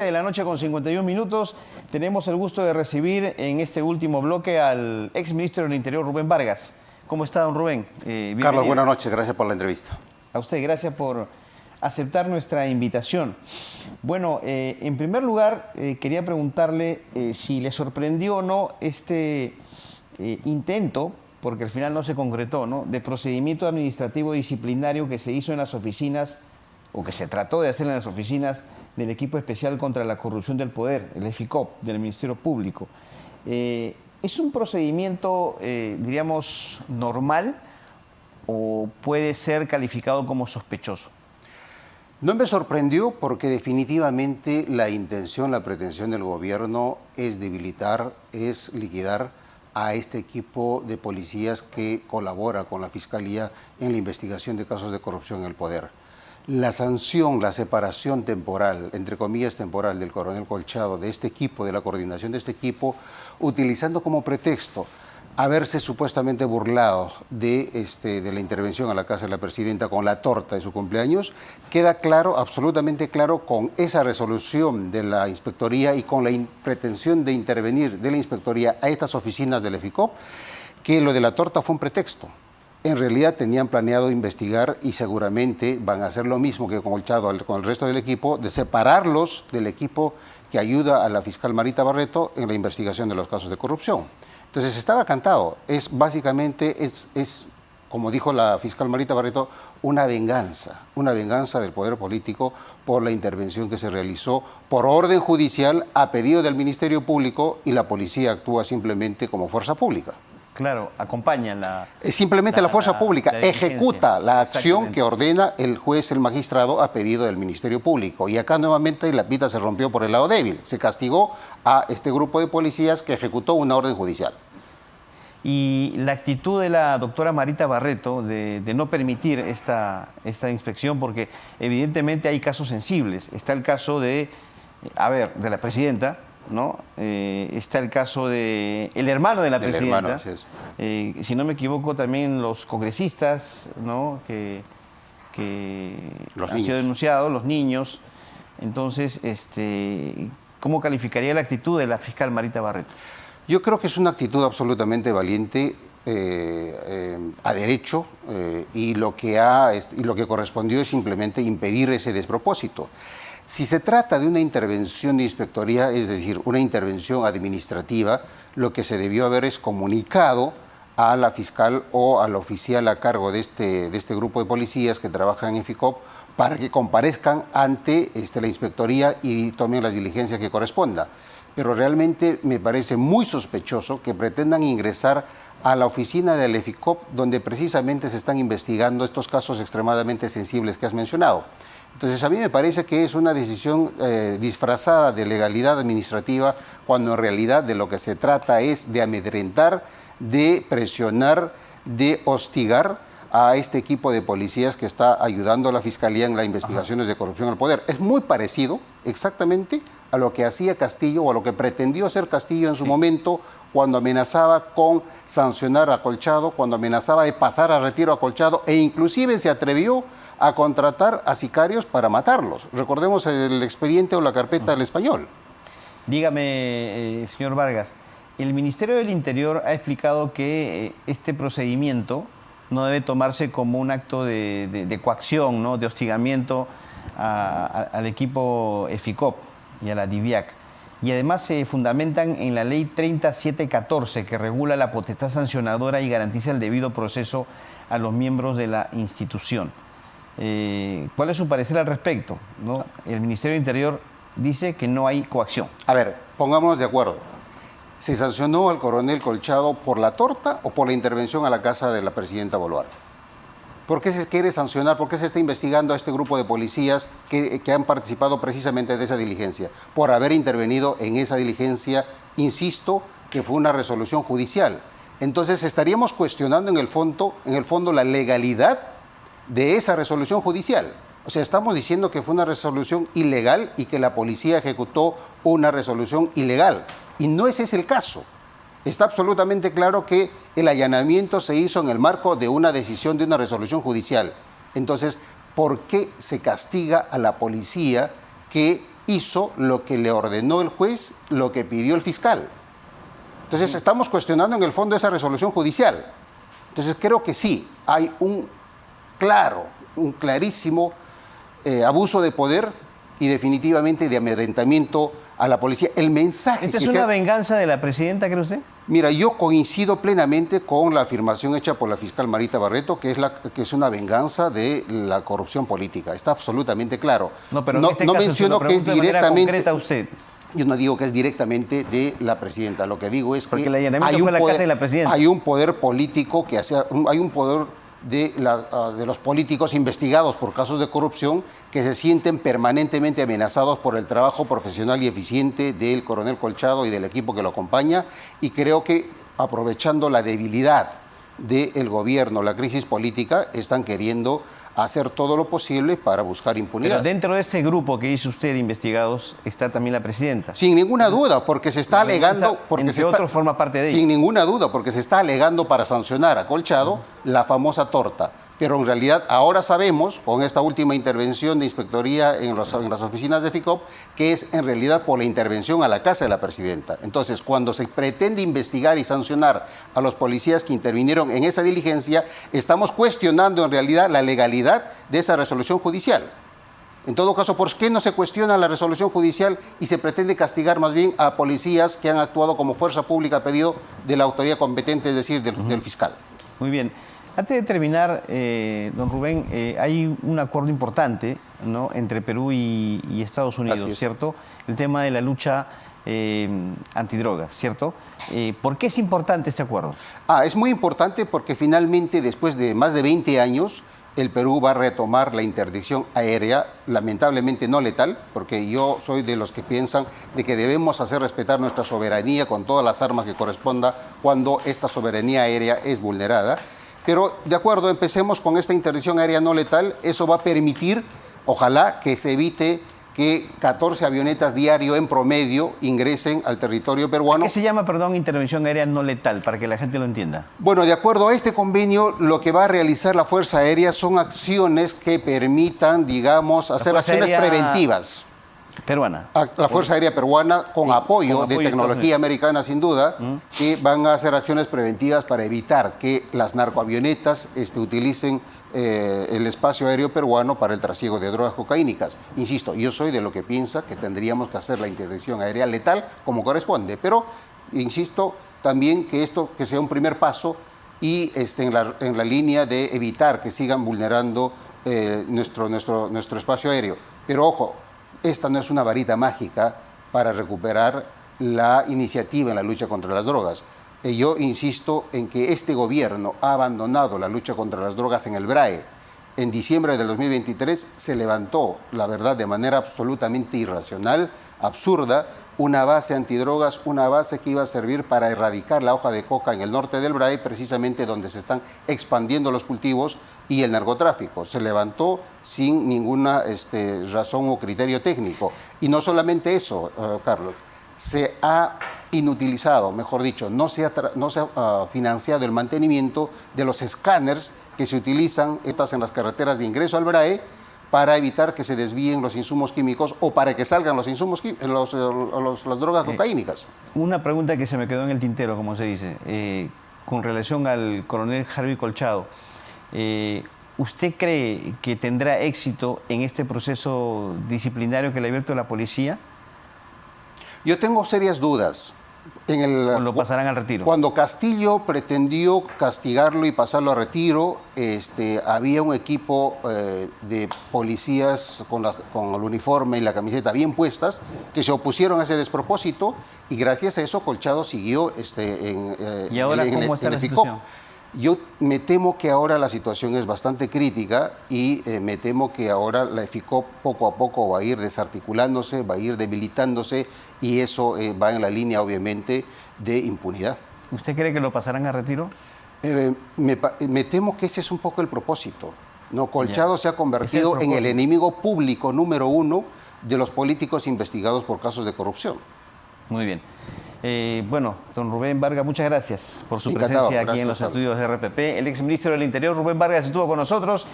De la noche con 51 minutos, tenemos el gusto de recibir en este último bloque al exministro del Interior, Rubén Vargas. ¿Cómo está, don Rubén? Carlos, buenas noches, gracias por la entrevista. A usted, gracias por aceptar nuestra invitación. Bueno, en primer lugar, quería preguntarle si le sorprendió o no este intento, porque al final no se concretó, ¿no?, de procedimiento administrativo disciplinario que se hizo en las oficinas, o que se trató de hacer en las oficinas del Equipo Especial contra la Corrupción del Poder, el EFICOP, del Ministerio Público. ¿Es un procedimiento, diríamos, normal o puede ser calificado como sospechoso? No me sorprendió porque definitivamente la intención, la pretensión del gobierno es debilitar, es liquidar a este equipo de policías que colabora con la Fiscalía en la investigación de casos de corrupción en el poder. La sanción, la separación temporal, entre comillas temporal, del coronel Colchado, de este equipo, de la coordinación de este equipo, utilizando como pretexto haberse supuestamente burlado de la intervención a la casa de la presidenta con la torta de su cumpleaños, queda claro, absolutamente claro, con esa resolución de la inspectoría y con la pretensión de intervenir de la inspectoría a estas oficinas del EFICOP, que lo de la torta fue un pretexto. En realidad tenían planeado investigar y seguramente van a hacer lo mismo que con Colchado, con el resto del equipo, de separarlos del equipo que ayuda a la fiscal Marita Barreto en la investigación de los casos de corrupción. Entonces estaba cantado, básicamente, como dijo la fiscal Marita Barreto, una venganza del poder político por la intervención que se realizó por orden judicial a pedido del Ministerio Público, y la policía actúa simplemente como fuerza pública. Claro, acompaña la... Simplemente la fuerza pública ejecuta la acción que ordena el juez, el magistrado, a pedido del Ministerio Público. Y acá nuevamente la pita se rompió por el lado débil. Se castigó a este grupo de policías que ejecutó una orden judicial. Y la actitud de la doctora Marita Barreto de no permitir esta inspección, porque evidentemente hay casos sensibles. Está el caso de la presidenta, ¿no? Está el caso de el hermano de la presidenta, si no me equivoco también los congresistas, ¿no?, que han sido denunciados, los niños. Entonces, ¿cómo calificaría la actitud de la fiscal Marita Barreto? Yo creo que es una actitud absolutamente valiente, a derecho, y lo que correspondió es simplemente impedir ese despropósito. Si se trata de una intervención de inspectoría, es decir, una intervención administrativa, lo que se debió haber es comunicado a la fiscal o al oficial a cargo de este grupo de policías que trabajan en EFICOP para que comparezcan ante la inspectoría y tomen las diligencias que corresponda. Pero realmente me parece muy sospechoso que pretendan ingresar a la oficina del EFICOP, donde precisamente se están investigando estos casos extremadamente sensibles que has mencionado. Entonces, a mí me parece que es una decisión disfrazada de legalidad administrativa, cuando en realidad de lo que se trata es de amedrentar, de presionar, de hostigar a este equipo de policías que está ayudando a la Fiscalía en las investigaciones de corrupción al poder. Es muy parecido exactamente a lo que hacía Castillo, o a lo que pretendió hacer Castillo en su momento, cuando amenazaba con sancionar a Colchado, cuando amenazaba de pasar a retiro a Colchado, e inclusive se atrevió a contratar a sicarios para matarlos. Recordemos el expediente o la carpeta del Español. Dígame, señor Vargas, el Ministerio del Interior ha explicado que este procedimiento no debe tomarse como un acto de coacción, ¿no?, de hostigamiento al equipo EFICOP y a la DIVIAC. Y además se fundamentan en la ley 3714, que regula la potestad sancionadora y garantiza el debido proceso a los miembros de la institución. ¿Cuál es su parecer al respecto, ¿no? El Ministerio del Interior dice que no hay coacción. A ver, pongámonos de acuerdo. ¿Se sancionó al coronel Colchado por la torta o por la intervención a la casa de la presidenta Boluarte? ¿Por qué se quiere sancionar? ¿Por qué se está investigando a este grupo de policías que han participado precisamente de esa diligencia? Por haber intervenido en esa diligencia, insisto, que fue una resolución judicial. Entonces estaríamos cuestionando en el fondo la legalidad de esa resolución judicial. O sea, estamos diciendo que fue una resolución ilegal y que la policía ejecutó una resolución ilegal. Y no ese es el caso. Está absolutamente claro que el allanamiento se hizo en el marco de una decisión, de una resolución judicial. Entonces, ¿por qué se castiga a la policía que hizo lo que le ordenó el juez, lo que pidió el fiscal. Entonces estamos cuestionando en el fondo esa resolución judicial. Entonces creo que sí, hay un clarísimo abuso de poder y definitivamente de amedrentamiento a la policía. El mensaje ¿Esta es una venganza de la presidenta, cree usted? Mira, yo coincido plenamente con la afirmación hecha por la fiscal Marita Barreto, que es una venganza de la corrupción política. Está absolutamente claro. No, pero en este caso menciono se lo que es pregunto de manera directamente concreta a usted. Yo no digo que es directamente de la presidenta. Lo que digo es Porque que el allanamiento fue a la casa de la presidenta. hay un poder político hay un poder de los políticos investigados por casos de corrupción que se sienten permanentemente amenazados por el trabajo profesional y eficiente del coronel Colchado y del equipo que lo acompaña, y creo que aprovechando la debilidad del gobierno, la crisis política, están queriendo hacer todo lo posible para buscar impunidad. Pero dentro de ese grupo que dice usted de investigados está también la presidenta. Sin ninguna duda, porque se está alegando... Entre otros forma parte de ella. Sin ninguna duda, porque se está alegando para sancionar a Colchado la famosa torta. Pero en realidad ahora sabemos, con esta última intervención de inspectoría en las oficinas de FICOP, que es en realidad por la intervención a la casa de la presidenta. Entonces, cuando se pretende investigar y sancionar a los policías que intervinieron en esa diligencia, estamos cuestionando en realidad la legalidad de esa resolución judicial. En todo caso, ¿por qué no se cuestiona la resolución judicial y se pretende castigar más bien a policías que han actuado como fuerza pública a pedido de la autoridad competente, es decir, del fiscal? Muy bien. Antes de terminar, don Rubén, hay un acuerdo importante, ¿no?, entre Perú y Estados Unidos, ¿cierto? El tema de la lucha antidrogas, ¿cierto? ¿Por qué es importante este acuerdo? Es muy importante porque finalmente, después de más de 20 años, el Perú va a retomar la interdicción aérea, lamentablemente no letal, porque yo soy de los que piensan de que debemos hacer respetar nuestra soberanía con todas las armas que corresponda cuando esta soberanía aérea es vulnerada. Pero, de acuerdo, empecemos con esta interdicción aérea no letal. Eso va a permitir, ojalá, que se evite que 14 avionetas diario en promedio ingresen al territorio peruano. ¿Qué se llama, perdón, intervención aérea no letal, para que la gente lo entienda? Bueno, de acuerdo a este convenio, lo que va a realizar la Fuerza Aérea son acciones que permitan, digamos, hacer acciones preventivas. Peruana. La Fuerza Aérea Peruana, con apoyo de tecnología americana, sin duda, que van a hacer acciones preventivas para evitar que las narcoavionetas utilicen el espacio aéreo peruano para el trasiego de drogas cocaínicas. Insisto, yo soy de lo que piensa que tendríamos que hacer la interdicción aérea letal como corresponde, pero insisto también que esto que sea un primer paso y en la línea de evitar que sigan vulnerando nuestro espacio aéreo. Pero ojo, esta no es una varita mágica para recuperar la iniciativa en la lucha contra las drogas. Yo insisto en que este gobierno ha abandonado la lucha contra las drogas en el BRAE. En diciembre del 2023 se levantó, la verdad, de manera absolutamente irracional, absurda, una base antidrogas, una base que iba a servir para erradicar la hoja de coca en el norte del BRAE, precisamente donde se están expandiendo los cultivos y el narcotráfico. Se levantó sin ninguna razón o criterio técnico. Y no solamente eso, Carlos, se ha inutilizado, mejor dicho, no se ha financiado el mantenimiento de los escáneres que se utilizan en las carreteras de ingreso al BRAE para evitar que se desvíen los insumos químicos o para que salgan los insumos las drogas cocaínicas. Una pregunta que se me quedó en el tintero, como se dice, con relación al coronel Harvey Colchado. ¿Usted cree que tendrá éxito en este proceso disciplinario que le ha abierto la policía? Yo tengo serias dudas. ¿O lo pasarán al retiro? Cuando Castillo pretendió castigarlo y pasarlo a retiro, había un equipo de policías con el uniforme y la camiseta bien puestas que se opusieron a ese despropósito, y gracias a eso Colchado siguió ¿Y ahora cómo está la situación? Yo me temo que ahora la situación es bastante crítica y me temo que ahora la FICOP poco a poco va a ir desarticulándose, va a ir debilitándose, y eso va en la línea, obviamente, de impunidad. ¿Usted cree que lo pasarán a retiro? Me temo que ese es un poco el propósito. Colchado se ha convertido en el enemigo público número 1 de los políticos investigados por casos de corrupción. Muy bien. Bueno, don Rubén Vargas, muchas gracias por su presencia aquí en los estudios de RPP. El exministro del Interior, Rubén Vargas, estuvo con nosotros.